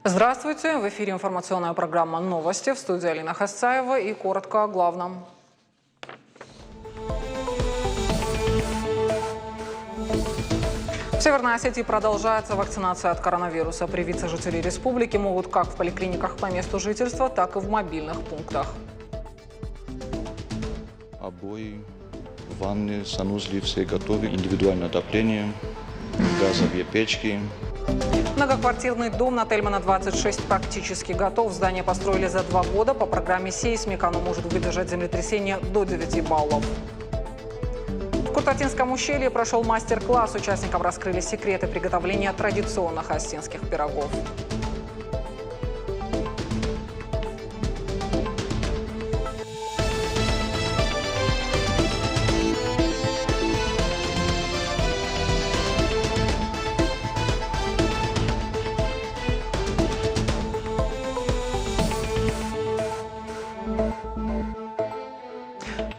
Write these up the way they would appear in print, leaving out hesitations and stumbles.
Здравствуйте! В эфире информационная программа «Новости», в студии Алина Хасцаева, и коротко о главном. В Северной Осетии продолжается вакцинация от коронавируса. Привиться жителей республики могут как в поликлиниках по месту жительства, так и в мобильных пунктах. Обои, ванны, санузлы все готовы, индивидуальное отопление, газовые печки. Многоквартирный дом на Тельмана 26 практически готов. Здание построили за 2 года. По программе «Сейсмик» оно может выдержать землетрясение до 9 баллов. В Куртатинском ущелье прошел мастер-класс. Участникам раскрыли секреты приготовления традиционных осетинских пирогов.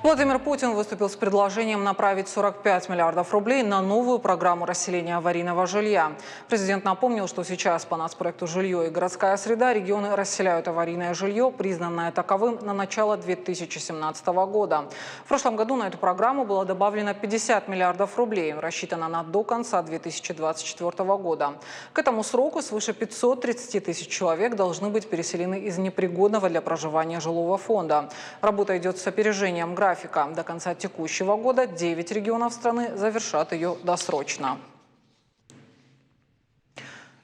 Владимир Путин выступил с предложением направить 45 миллиардов рублей на новую программу расселения аварийного жилья. Президент напомнил, что сейчас по нацпроекту «Жилье и городская среда» регионы расселяют аварийное жилье, признанное таковым на начало 2017 года. В прошлом году на эту программу было добавлено 50 миллиардов рублей. Рассчитана она до конца 2024 года. К этому сроку свыше 530 тысяч человек должны быть переселены из непригодного для проживания жилого фонда. Работа идет с опережением графика. До конца текущего года 9 регионов страны завершат ее досрочно.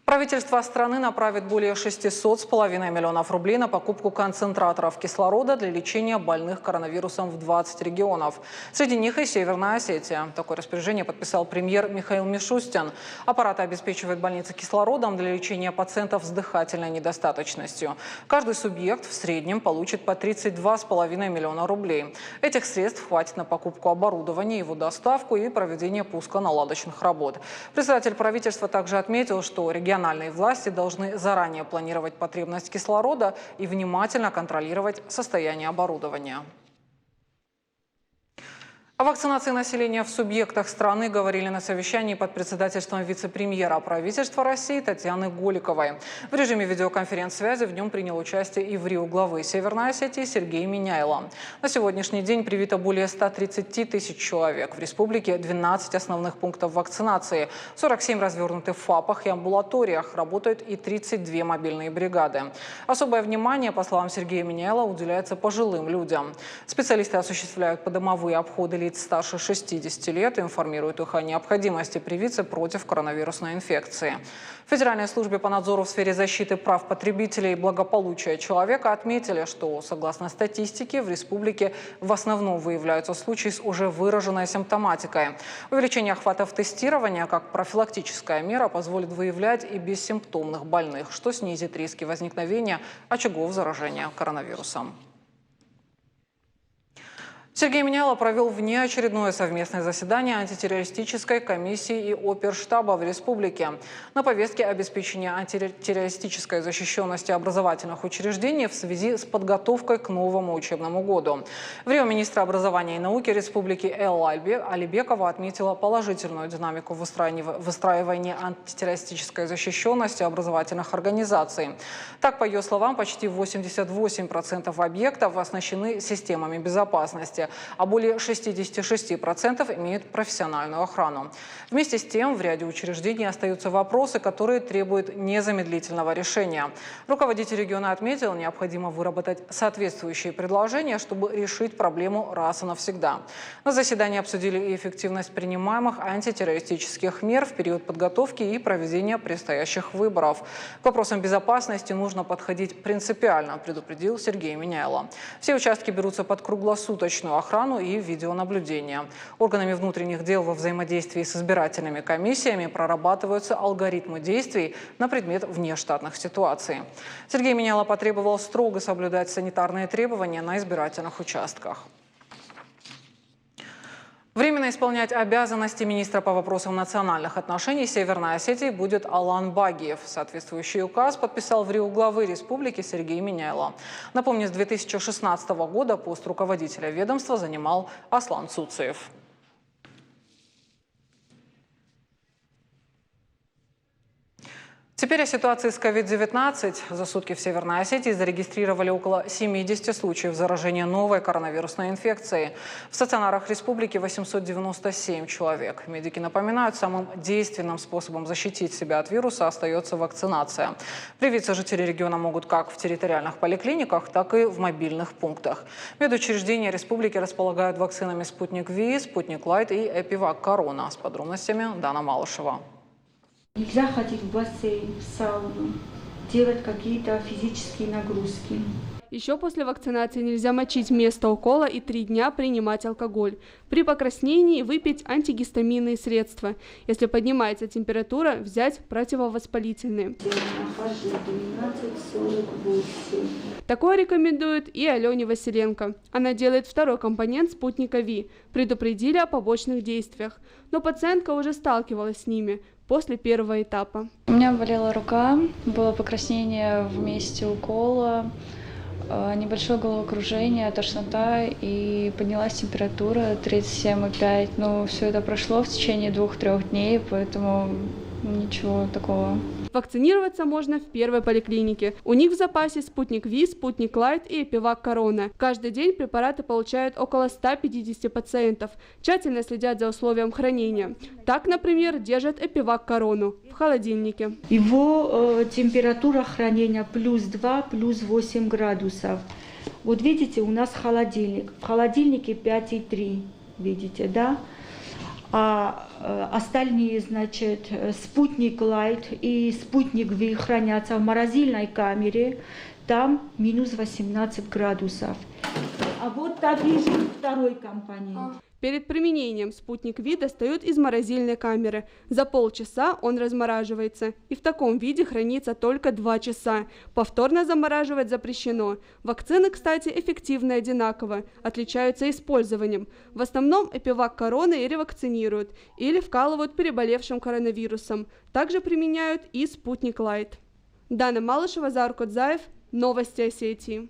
Правительство страны направит более 600,5 миллионов рублей на покупку концентраторов кислорода для лечения больных коронавирусом в 20 регионов. Среди них и Северная Осетия. Такое распоряжение подписал премьер Михаил Мишустин. Аппараты обеспечивают больницы кислородом для лечения пациентов с дыхательной недостаточностью. Каждый субъект в среднем получит по 32,5 миллиона рублей. Этих средств хватит на покупку оборудования, его доставку и проведение пусконаладочных работ. Председатель правительства также отметил, что региональные власти должны заранее планировать потребность кислорода и внимательно контролировать состояние оборудования. О вакцинации населения в субъектах страны говорили на совещании под председательством вице-премьера правительства России Татьяны Голиковой. В режиме видеоконференц-связи в нем принял участие и в Рио главы Северной Осетии Сергей Миняйло. На сегодняшний день привито более 130 тысяч человек. В республике 12 основных пунктов вакцинации, 47 развернуты в ФАПах и амбулаториях, работают и 32 мобильные бригады. Особое внимание, по словам Сергея Миняйло, уделяется пожилым людям. Специалисты осуществляют подомовые обходы лиц старше 60 лет и информируют их о необходимости привиться против коронавирусной инфекции. В Федеральной службе по надзору в сфере защиты прав потребителей и благополучия человека отметили, что, согласно статистике, в республике в основном выявляются случаи с уже выраженной симптоматикой. Увеличение охватов тестирования как профилактическая мера позволит выявлять и бессимптомных больных, что снизит риски возникновения очагов заражения коронавирусом. Сергей Миняйло провел внеочередное совместное заседание антитеррористической комиссии и оперштаба в республике. На повестке обеспечение антитеррористической защищенности образовательных учреждений в связи с подготовкой к новому учебному году. В Рио министра образования и науки республики Элла Алибекова отметила положительную динамику выстраивания антитеррористической защищенности образовательных организаций. Так, по ее словам, почти 88% объектов оснащены системами безопасности, а более 66% имеют профессиональную охрану. Вместе с тем, в ряде учреждений остаются вопросы, которые требуют незамедлительного решения. Руководитель региона отметил, необходимо выработать соответствующие предложения, чтобы решить проблему раз и навсегда. На заседании обсудили и эффективность принимаемых антитеррористических мер в период подготовки и проведения предстоящих выборов. К вопросам безопасности нужно подходить принципиально, предупредил Сергей Миняйло. Все участки берутся под круглосуточную охрану и видеонаблюдение. Органами внутренних дел во взаимодействии с избирательными комиссиями прорабатываются алгоритмы действий на предмет внештатных ситуаций. Сергей Миняйло потребовал строго соблюдать санитарные требования на избирательных участках. Временно исполнять обязанности министра по вопросам национальных отношений Северной Осетии будет Алан Багиев. Соответствующий указ подписал в Рио главы республики Сергей Миняйло. Напомню, с 2016 года пост руководителя ведомства занимал Аслан Цуцеев. Теперь о ситуации с COVID-19. За сутки в Северной Осетии зарегистрировали около 70 случаев заражения новой коронавирусной инфекцией. В стационарах республики 897 человек. Медики напоминают, самым действенным способом защитить себя от вируса остается вакцинация. Привиться жители региона могут как в территориальных поликлиниках, так и в мобильных пунктах. Медучреждения республики располагают вакцинами «Спутник Ви», «Спутник Лайт» и «Эпивак Корона». С подробностями Дана Малышева. Нельзя ходить в бассейн, в сауну, делать какие-то физические нагрузки. Еще после вакцинации нельзя мочить место укола и 3 дня принимать алкоголь. При покраснении выпить антигистаминные средства. Если поднимается температура, взять противовоспалительные. Нахожу 12:48. Такое рекомендует и Алене Василенко. Она делает второй компонент спутника Ви. Предупредили о побочных действиях. Но пациентка уже сталкивалась с ними после первого этапа. У меня болела рука, было покраснение в месте укола, небольшое головокружение, тошнота и поднялась температура 37,5. Но все это прошло в течение 2-3 дней, поэтому ничего такого. Вакцинироваться можно в первой поликлинике. У них в запасе «Спутник Ви», «Спутник Лайт» и «Эпивак Корона». Каждый день препараты получают около 150 пациентов. Тщательно следят за условием хранения. Так, например, держат «Эпивак Корону» в холодильнике. Его температура хранения +2, +8 градусов. Вот видите, у нас холодильник. В холодильнике 5,3, видите, да? А остальные, значит, «Спутник Лайт» и «Спутник Ви» хранятся в морозильной камере, там -18 градусов. А вот таблица второй компонент. Перед применением «Спутник Ви» достают из морозильной камеры. За полчаса он размораживается. И в таком виде хранится только 2 часа. Повторно замораживать запрещено. Вакцины, кстати, эффективны одинаково. Отличаются использованием. В основном «Эпивак Корона» или вакцинируют, или вкалывают переболевшим коронавирусом. Также применяют и «Спутник Лайт». Дана Малышева, Заур Кодзаев. Новости Осетии.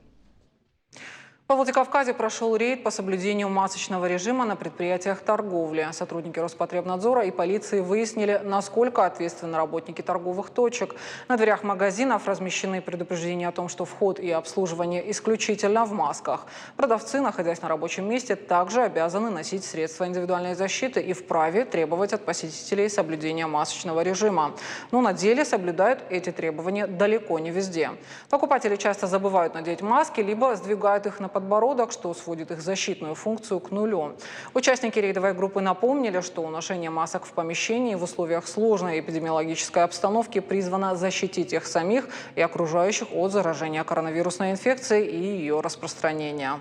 Во Владикавказе прошел рейд по соблюдению масочного режима на предприятиях торговли. Сотрудники Роспотребнадзора и полиции выяснили, насколько ответственны работники торговых точек. На дверях магазинов размещены предупреждения о том, что вход и обслуживание исключительно в масках. Продавцы, находясь на рабочем месте, также обязаны носить средства индивидуальной защиты и вправе требовать от посетителей соблюдения масочного режима. Но на деле соблюдают эти требования далеко не везде. Покупатели часто забывают надеть маски, либо сдвигают их на подбородок, что сводит их защитную функцию к нулю. Участники рейдовой группы напомнили, что ношение масок в помещении в условиях сложной эпидемиологической обстановки призвано защитить их самих и окружающих от заражения коронавирусной инфекцией и ее распространения.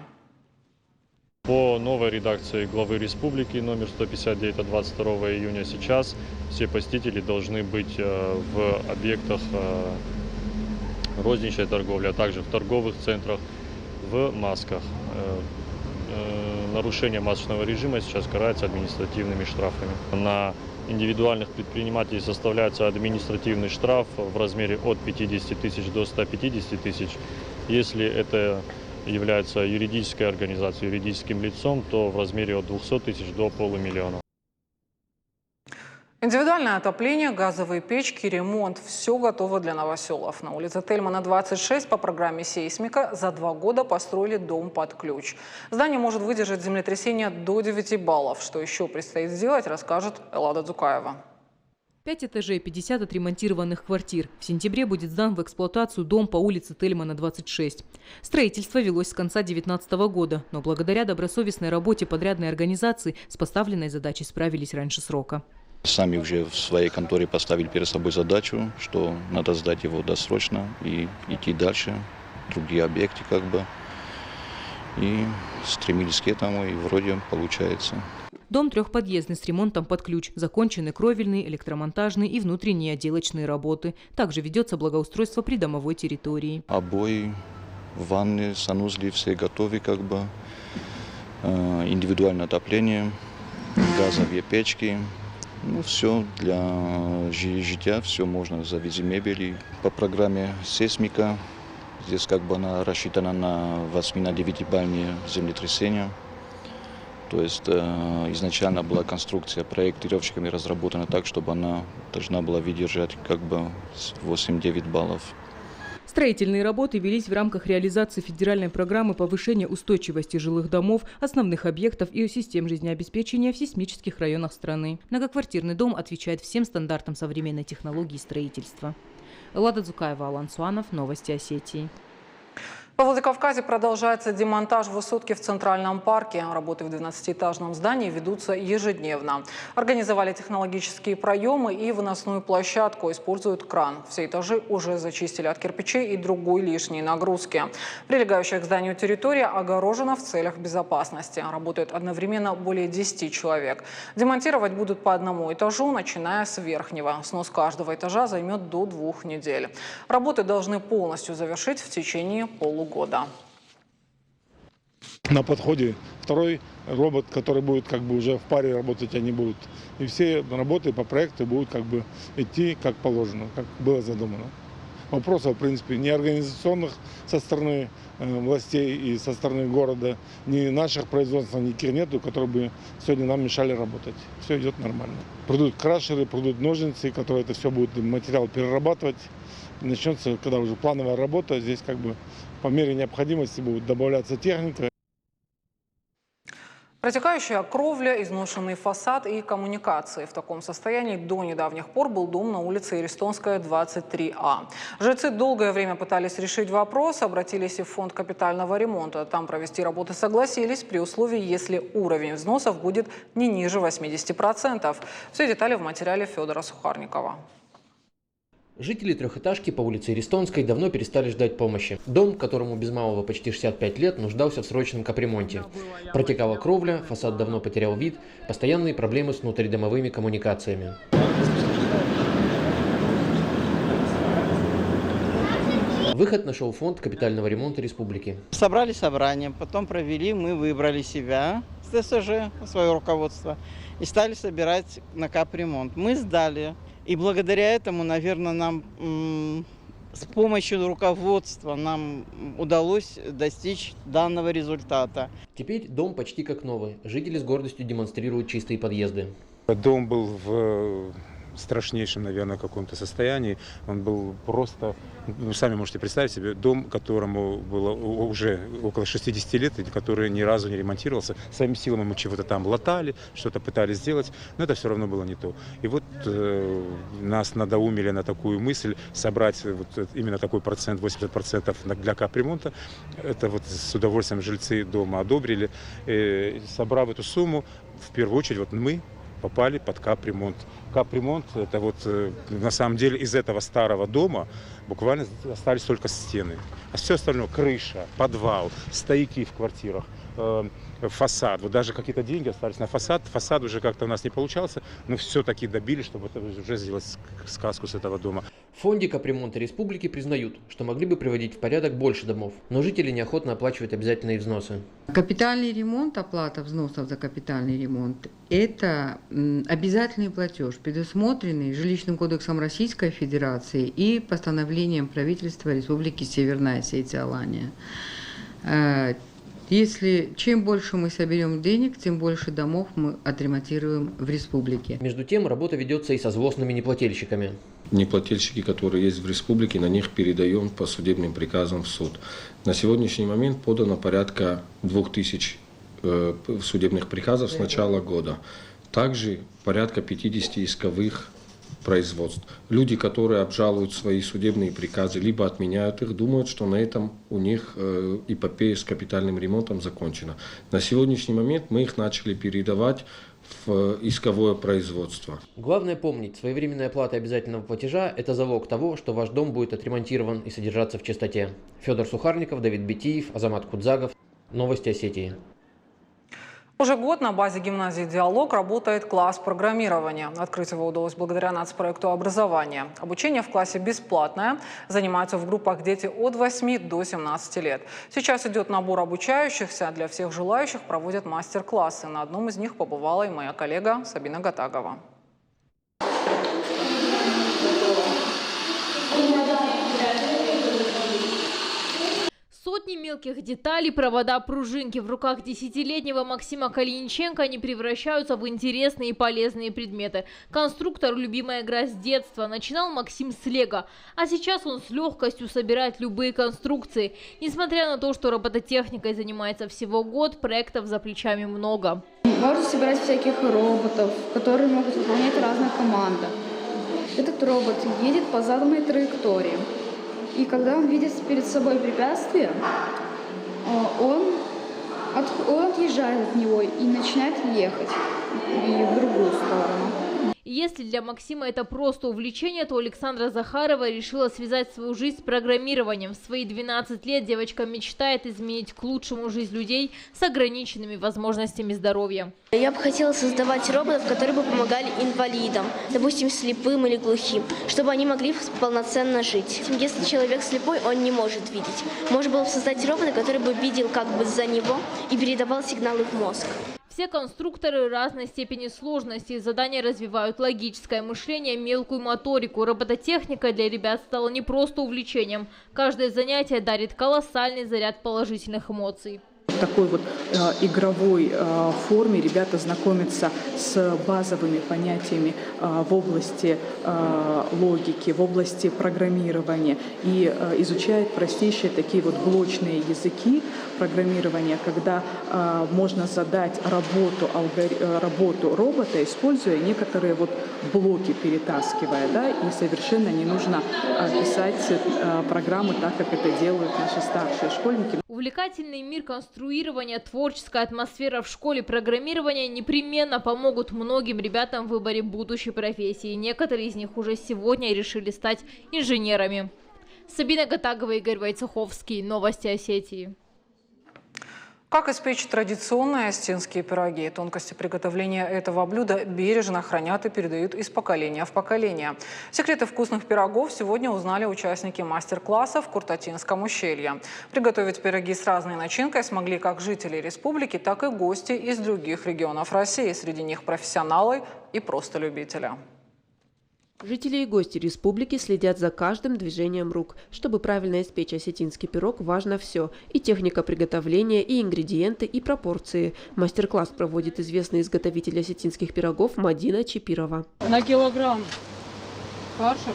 По новой редакции главы республики номер 159 от 22 июня сейчас все посетители должны быть в объектах розничной торговли, а также в торговых центрах в масках. Нарушение масочного режима сейчас карается административными штрафами. На индивидуальных предпринимателей составляется административный штраф в размере от 50 тысяч до 150 тысяч. Если это является юридической организацией, юридическим лицом, то в размере от 200 тысяч до 500 000. Индивидуальное отопление, газовые печки, ремонт – все готово для новоселов. На улице Тельмана, 26 по программе «Сейсмика» за 2 года построили дом под ключ. Здание может выдержать землетрясение до 9 баллов. Что еще предстоит сделать, расскажет Эллада Дзукаева. 5 этажей, 50 отремонтированных квартир. В сентябре будет сдан в эксплуатацию дом по улице Тельмана, 26. Строительство велось с конца 2019 года, но благодаря добросовестной работе подрядной организации с поставленной задачей справились раньше срока. Сами уже в своей конторе поставили перед собой задачу, что надо сдать его досрочно и идти дальше, другие объекты как бы. И стремились к этому, и вроде получается. Дом трехподъездный с ремонтом под ключ. Закончены кровельные, электромонтажные и внутренние отделочные работы. Также ведется благоустройство придомовой территории. Обои, ванны, санузли все готовы как бы. Индивидуальное отопление, газовые печки. Ну, все для жилья, все можно завести мебели. По программе «Сейсмика» здесь как бы она рассчитана на 8-9 бальные землетрясения. То есть изначально была конструкция проектировщиками разработана так, чтобы она должна была выдержать как бы 8-9 баллов. Строительные работы велись в рамках реализации федеральной программы повышения устойчивости жилых домов, основных объектов и систем жизнеобеспечения в сейсмических районах страны. Многоквартирный дом отвечает всем стандартам современной технологии строительства. Лада Дзукаева, Алан Суанов, Новости Осетии. Во Владикавказе продолжается демонтаж высотки в Центральном парке. Работы в 12-этажном здании ведутся ежедневно. Организовали технологические проемы и выносную площадку. Используют кран. Все этажи уже зачистили от кирпичей и другой лишней нагрузки. Прилегающая к зданию территория огорожена в целях безопасности. Работают одновременно более 10 человек. Демонтировать будут по одному этажу, начиная с верхнего. Снос каждого этажа займет до 2 недель. Работы должны полностью завершить в течение полугода. На подходе второй робот, который будет как бы уже в паре работать, они будут. И все работы по проекту будут как бы идти как положено, как было задумано. Вопросов, в принципе, ни организационных со стороны властей и со стороны города, ни наших производственных нету, которые бы сегодня нам мешали работать. Все идет нормально. Придут крашеры, придут ножницы, которые это все будут материал перерабатывать. Начнется, когда уже плановая работа, здесь как бы по мере необходимости будет добавляться техника. Протекающая кровля, изношенный фасад и коммуникации. В таком состоянии до недавних пор был дом на улице Иристонская, 23А. Жильцы долгое время пытались решить вопрос, обратились и в фонд капитального ремонта. Там провести работы согласились при условии, если уровень взносов будет не ниже 80%. Все детали в материале Федора Сухарникова. Жители трехэтажки по улице Иристонской давно перестали ждать помощи. Дом, которому без малого почти 65 лет, нуждался в срочном капремонте. Протекала кровля, фасад давно потерял вид, постоянные проблемы с внутридомовыми коммуникациями. Выход нашел фонд капитального ремонта республики. Собрали собрание, потом провели, мы выбрали себя с ТСЖ, свое руководство, и стали собирать на капремонт. Мы сдали. И благодаря этому, наверное, нам с помощью руководства нам удалось достичь данного результата. Теперь дом почти как новый. Жители с гордостью демонстрируют чистые подъезды. Дом был в страшнейшем, наверное, каком-то состоянии. Он был просто, вы сами можете представить себе, дом, которому было уже около 60 лет, и который ни разу не ремонтировался. Своими силами мы чего-то там латали, что-то пытались сделать, но это все равно было не то. И вот нас надоумили на такую мысль собрать вот именно такой процент, 80% для капремонта. Это вот с удовольствием жильцы дома одобрили. И, собрав эту сумму, в первую очередь вот мы попали под капремонт. Капремонт – это вот на самом деле из этого старого дома буквально остались только стены. А все остальное – крыша, подвал, стояки в квартирах, фасад. Вот даже какие-то деньги остались на фасад. Фасад уже как-то у нас не получался, но все-таки добились, чтобы это уже сделать сказку с этого дома. В фонде капремонта республики признают, что могли бы приводить в порядок больше домов, но жители неохотно оплачивают обязательные взносы. Капитальный ремонт, оплата взносов за капитальный ремонт – это обязательный платеж, предусмотренный Жилищным кодексом Российской Федерации и постановлением правительства Республики Северная Осетия-Алания. Чем больше мы соберем денег, тем больше домов мы отремонтируем в республике. Между тем, работа ведется и со злостными неплательщиками. Неплательщики, которые есть в республике, на них передаем по судебным приказам в суд. На сегодняшний момент подано порядка 2000 судебных приказов с начала года. Также порядка 50 исковых производств. Люди, которые обжалуют свои судебные приказы, либо отменяют их, думают, что на этом у них эпопея с капитальным ремонтом закончена. На сегодняшний момент мы их начали передавать в исковое производство. Главное помнить, своевременная оплата обязательного платежа – это залог того, что ваш дом будет отремонтирован и содержаться в чистоте. Федор Сухарников, Давид Бетиев, Азамат Кудзагов. Новости Осетии. Уже год на базе гимназии «Диалог» работает класс программирования. Открыть его удалось благодаря нацпроекту образования. Обучение в классе бесплатное. Занимаются в группах дети от 8 до 17 лет. Сейчас идет набор обучающихся. Для всех желающих проводят мастер-классы. На одном из них побывала и моя коллега Сабина Гатагова. Сотни мелких деталей, провода, пружинки в руках 10-летнего Максима Калиниченко они превращаются в интересные и полезные предметы. Конструктор – любимая игра с детства. Начинал Максим с лего, а сейчас он с легкостью собирает любые конструкции. Несмотря на то, что робототехникой занимается всего год, проектов за плечами много. Можно собирать всяких роботов, которые могут выполнять разные команды. Этот робот едет по заданной траектории. И когда он видит перед собой препятствие, он отъезжает от него и начинает ехать и в другую сторону. И если для Максима это просто увлечение, то Александра Захарова решила связать свою жизнь с программированием. В свои 12 лет девочка мечтает изменить к лучшему жизнь людей с ограниченными возможностями здоровья. Я бы хотела создавать роботов, которые бы помогали инвалидам, допустим, слепым или глухим, чтобы они могли полноценно жить. Если человек слепой, он не может видеть. Можно было бы создать робота, который бы видел как бы за него и передавал сигналы в мозг. Все конструкторы разной степени сложности. Задания развивают логическое мышление, мелкую моторику. Робототехника для ребят стала не просто увлечением. Каждое занятие дарит колоссальный заряд положительных эмоций. В такой вот игровой форме ребята знакомятся с базовыми понятиями в области логики, в области программирования и изучают простейшие такие вот блочные языки программирования, когда можно задать работу робота, используя некоторые вот блоки, перетаскивая, да, и совершенно не нужно писать программы так, как это делают наши старшие школьники. Увлекательный мир конструирования, творческая атмосфера в школе программирования непременно помогут многим ребятам в выборе будущей профессии. Некоторые из них уже сегодня решили стать инженерами. Сабина Гатагова, Игорь Войцеховский. Новости Осетии. Как испечь традиционные осетинские пироги? Тонкости приготовления этого блюда бережно хранят и передают из поколения в поколение. Секреты вкусных пирогов сегодня узнали участники мастер-класса в Куртатинском ущелье. Приготовить пироги с разной начинкой смогли как жители республики, так и гости из других регионов России. Среди них профессионалы и просто любители. Жители и гости республики следят за каждым движением рук. Чтобы правильно испечь осетинский пирог, важно все – и техника приготовления, и ингредиенты, и пропорции. Мастер-класс проводит известный изготовитель осетинских пирогов Мадина Чипирова. На килограмм фарша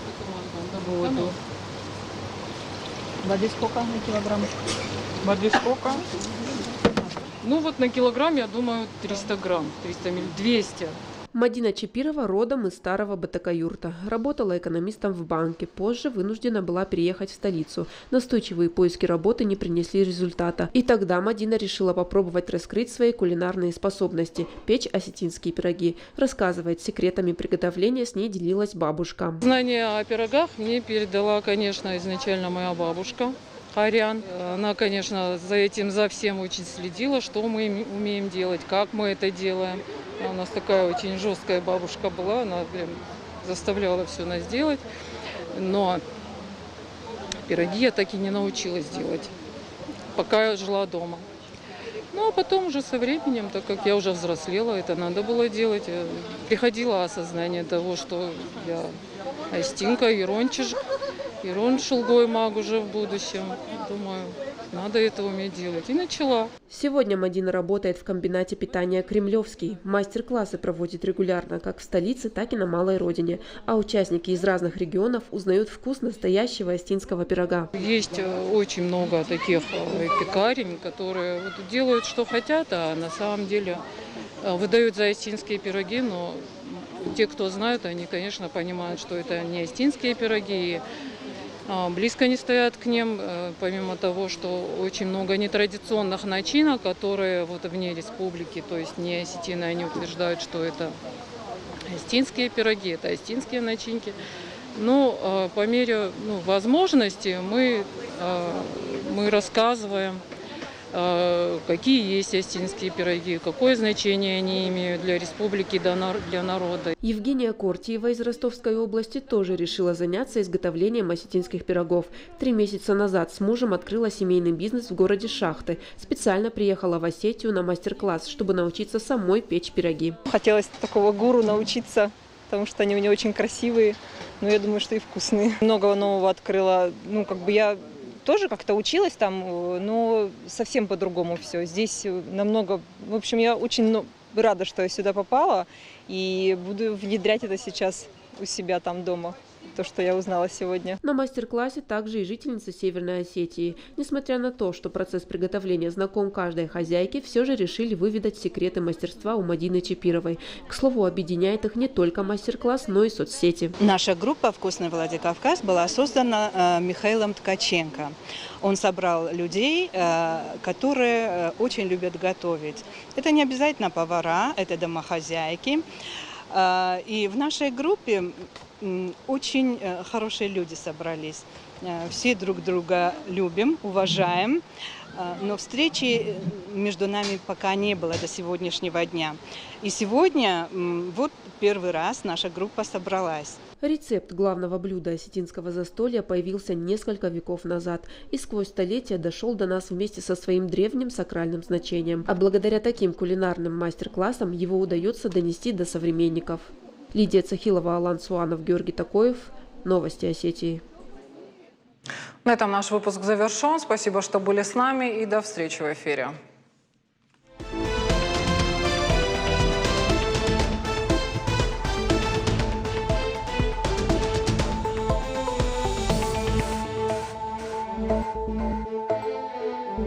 воду. Воды сколько на килограмм? Воды сколько? Ну вот на килограмм, я думаю, 300 грамм, 300 мл, 200. Мадина Чипирова родом из старого Батакаюрта. Работала экономистом в банке. Позже вынуждена была переехать в столицу. Настойчивые поиски работы не принесли результата. И тогда Мадина решила попробовать раскрыть свои кулинарные способности – печь осетинские пироги. Рассказывает, секретами приготовления с ней делилась бабушка. Знания о пирогах мне передала, конечно, изначально моя бабушка Арян. Она, конечно, за всем очень следила, что мы умеем делать, как мы это делаем. У нас такая очень жесткая бабушка была, она прям заставляла все нас делать. Но пироги я так и не научилась делать, пока я жила дома. Ну, а потом уже со временем, так как я уже взрослела, это надо было делать. Приходило осознание того, что я осетинка, Ирон Шулгой маг уже в будущем. Думаю, надо это уметь делать. И начала. Сегодня Мадина работает в комбинате питания «Кремлевский». Мастер-классы проводит регулярно как в столице, так и на малой родине. А участники из разных регионов узнают вкус настоящего осетинского пирога. Есть очень много таких пекарен, которые делают, что хотят, а на самом деле выдают за осетинские пироги, но те, кто знают, они, конечно, понимают, что это не осетинские пироги. Близко не стоят к ним, помимо того, что очень много нетрадиционных начинок, которые вот вне республики, то есть не осетины, они утверждают, что это осетинские пироги, это осетинские начинки. Но по мере возможности мы рассказываем, какие есть осетинские пироги, какое значение они имеют для республики, для народа. Евгения Кортиева из Ростовской области тоже решила заняться изготовлением осетинских пирогов. 3 месяца назад с мужем открыла семейный бизнес в городе Шахты. Специально приехала в Осетию на мастер-класс, чтобы научиться самой печь пироги. Хотелось такого гуру научиться, потому что они у меня очень красивые, но я думаю, что и вкусные. Многого нового открыла. Я тоже как-то училась там, но совсем по-другому все. Здесь намного... В общем, я очень рада, что я сюда попала, и буду внедрять это сейчас у себя там дома. То, что я узнала сегодня. На мастер-классе также и жительница Северной Осетии. Несмотря на то, что процесс приготовления знаком каждой хозяйке, все же решили выведать секреты мастерства у Мадины Чапировой. К слову, объединяет их не только мастер-класс, но и соцсети. Наша группа «Вкусный Владикавказ» была создана Михаилом Ткаченко. Он собрал людей, которые очень любят готовить. Это не обязательно повара, это домохозяйки. И в нашей группе очень хорошие люди собрались. Все друг друга любим, уважаем, но встречи между нами пока не было до сегодняшнего дня. И сегодня вот первый раз наша группа собралась. Рецепт главного блюда осетинского застолья появился несколько веков назад и сквозь столетия дошел до нас вместе со своим древним сакральным значением. А благодаря таким кулинарным мастер-классам его удается донести до современников. Лидия Цахилова, Алан Суанов, Георгий Такоев. Новости Осетии. На этом наш выпуск завершен. Спасибо, что были с нами, и до встречи в эфире.